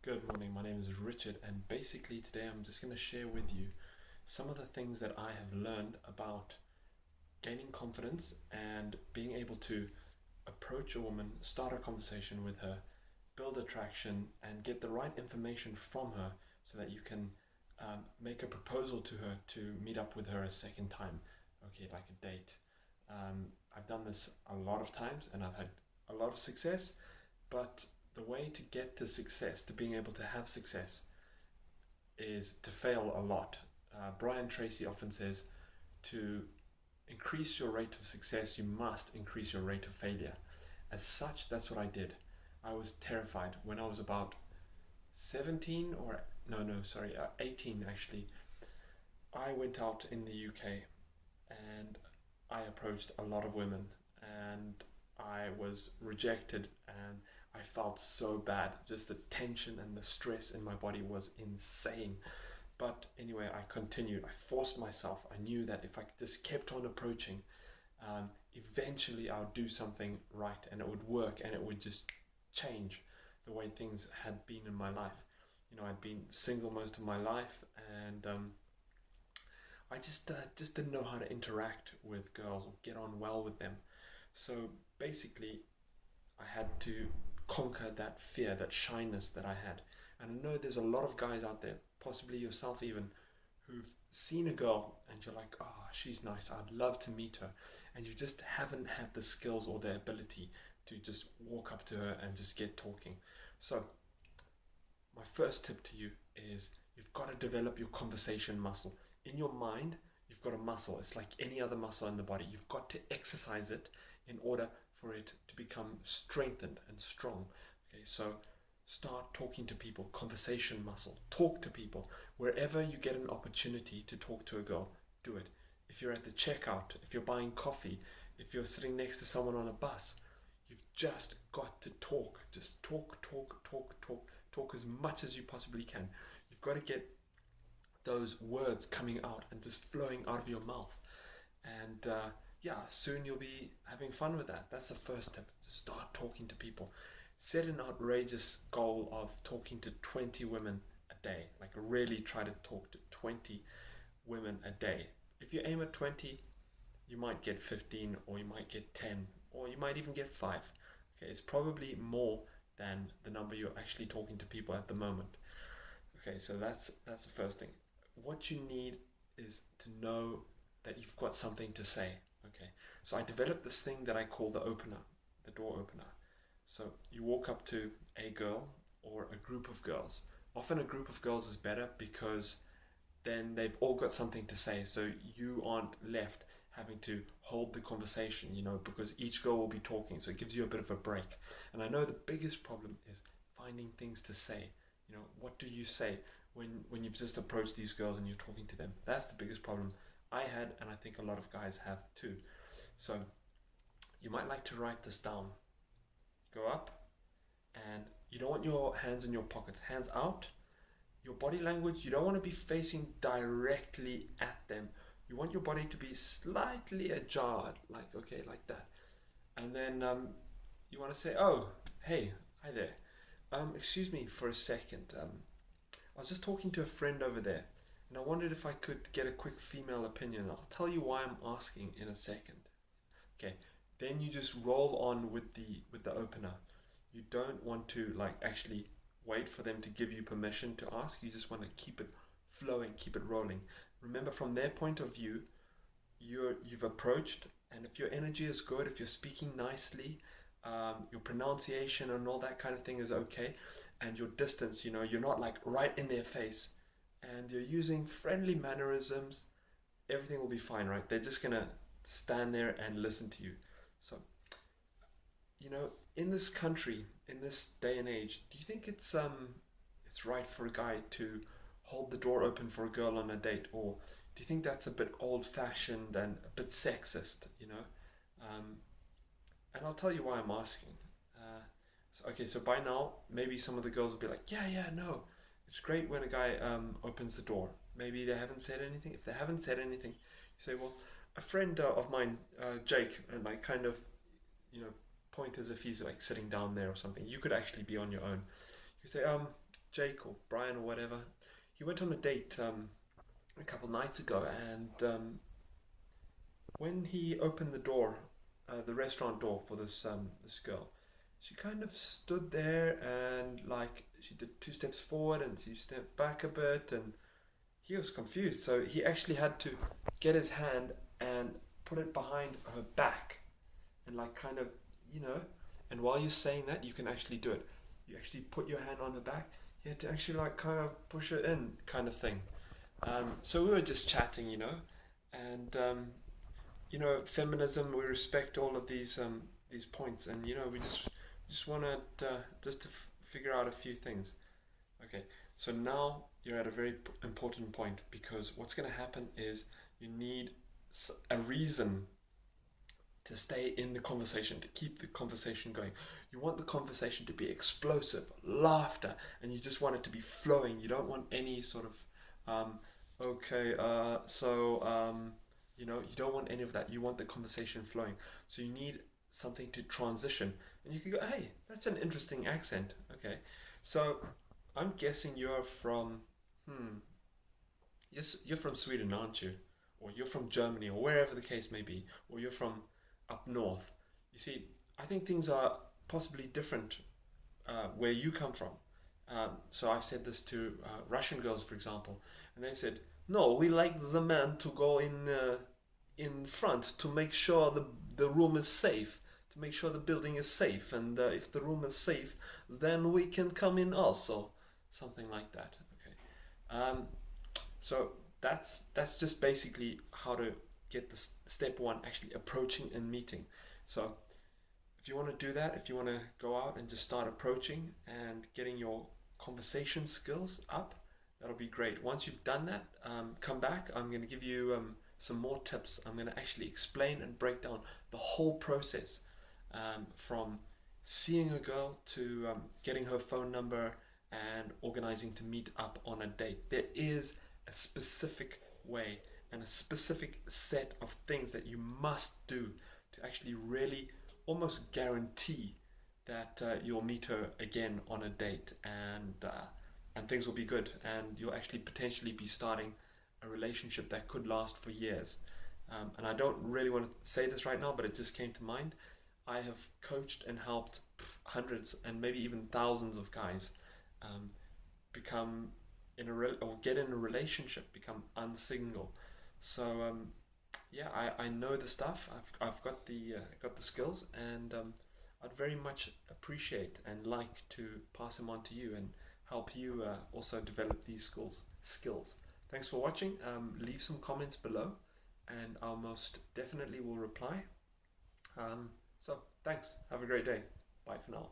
Good morning, my name is Richard, and basically today I'm just going to share with you some of the things that I have learned about gaining confidence and being able to approach a woman, start a conversation with her, build attraction, and get the right information from her so that you can make a proposal to her to meet up with her a second time, okay, like a date. I've done this a lot of times and I've had a lot of success, but the way to get to success, to being able to have success, is to fail a lot. Brian Tracy often says to increase your rate of success, you must increase your rate of failure. As such, that's what I did. I was terrified when I was about 17 or no, sorry, 18 actually. I went out in the UK and I approached a lot of women and I was rejected and I felt so bad. Just the tension and the stress in my body was insane. But anyway, I continued. I forced myself. I knew that if I just kept on approaching, eventually I would do something right and it would work and it would just change the way things had been in my life. You know, I'd been single most of my life and I just didn't know how to interact with girls or get on well with them. So basically, I had to conquer that fear, that shyness that I had. And I know there's a lot of guys out there, possibly yourself even, who've seen a girl and you're like, oh, she's nice, I'd love to meet her. And you just haven't had the skills or the ability to just walk up to her and just get talking. So, my first tip to you is you've got to develop your conversation muscle. In your mind, you've got a muscle. It's like any other muscle in the body. You've got to exercise it in order for it to become strengthened and strong. Okay, so start talking to people, conversation muscle. Talk to people. Wherever you get an opportunity to talk to a girl, do it. If you're at the checkout, if you're buying coffee, if you're sitting next to someone on a bus, you've just got to talk. Just talk, talk, talk, talk. Talk as much as you possibly can. You've got to get those words coming out and just flowing out of your mouth. And yeah, soon you'll be having fun with that. That's the first tip. Just start talking to people. Set an outrageous goal of talking to 20 women a day. Like really try to talk to 20 women a day. If you aim at 20, you might get 15 or you might get 10 or you might even get 5. Okay, it's probably more than the number you're actually talking to people at the moment. Okay, so that's the first thing. What you need is to know that you've got something to say. Okay, so I developed this thing that I call the opener, the door opener. So you walk up to a girl or a group of girls. Often a group of girls is better because then they've all got something to say, so you aren't left having to hold the conversation, you know, because each girl will be talking, so it gives you a bit of a break. And I know the biggest problem is finding things to say. You know, what do you say when you've just approached these girls and you're talking to them? That's the biggest problem I had, and I think a lot of guys have too. So you might like to write this down. Go up, and you don't want your hands in your pockets, hands out. Your body language, you don't want to be facing directly at them. You want your body to be slightly ajar, like, okay, like that. And then you want to say, oh, hey, hi there. Excuse me for a second. I was just talking to a friend over there, and I wondered if I could get a quick female opinion. I'll tell you why I'm asking in a second. Okay, then you just roll on with the opener. You don't want to like actually wait for them to give you permission to ask. You just want to keep it flowing, keep it rolling. Remember, from their point of view, you've approached, and if your energy is good, if you're speaking nicely, your pronunciation and all that kind of thing is okay, and your distance, you know, you're not like right in their face, and you're using friendly mannerisms, everything will be fine, right? They're just gonna stand there and listen to you. So, you know, in this country, in this day and age, do you think it's right for a guy to hold the door open for a girl on a date, or do you think that's a bit old-fashioned and a bit sexist? You know, and I'll tell you why I'm asking. Okay, so by now maybe some of the girls will be like, yeah, no, it's great when a guy opens the door. Maybe they haven't said anything. If they haven't said anything, you say, well, a friend of mine, Jake, and I kind of, point as if he's like sitting down there or something. You could actually be on your own. You say, Jake or Brian or whatever, he went on a date a couple nights ago, and when he opened the door, the restaurant door for this girl, she kind of stood there and like she did 2 steps forward and she stepped back a bit, and he was confused. So he actually had to get his hand and put it behind her back and like kind of, you know, and while you're saying that, you can actually do it. You actually put your hand on her back. You had to actually like kind of push her in, kind of thing. So we were just chatting, and feminism. We respect all of these points, and we just wanted just to figure out a few things. Okay, so now you're at a very important point, because what's going to happen is you need a reason to stay in the conversation, to keep the conversation going. You want the conversation to be explosive, laughter, and you just want it to be flowing. You don't want any sort of, you don't want any of that. You want the conversation flowing. So you need something to transition. And you can go, hey, that's an interesting accent. Okay, so I'm guessing you're from, you're from Sweden, aren't you? Or you're from Germany, or wherever the case may be, or you're from up north. You see, I think things are possibly different where you come from. So I've said this to Russian girls, for example, and they said, "No, we like the man to go in front to make sure the room is safe, to make sure the building is safe, and if the room is safe, then we can come in also." Something like that. Okay. So that's just basically how to get the step one, actually approaching and meeting. So if you want to do that, if you want to go out and just start approaching and getting your conversation skills up, that'll be great. Once you've done that, come back. I'm going to give you some more tips. I'm going to actually explain and break down the whole process, from seeing a girl to getting her phone number and organizing to meet up on a date. There is a specific way and a specific set of things that you must do to actually really almost guarantee that you'll meet her again on a date, and things will be good, and you'll actually potentially be starting a relationship that could last for years. And I don't really want to say this right now, but it just came to mind. I have coached and helped hundreds and maybe even thousands of guys become or get in a relationship, become unsingle. So I know the stuff. I've got the skills, and I'd very much appreciate and like to pass them on to you and help you also develop these skills. Thanks for watching. Leave some comments below, and I'll most definitely will reply. So thanks. Have a great day. Bye for now.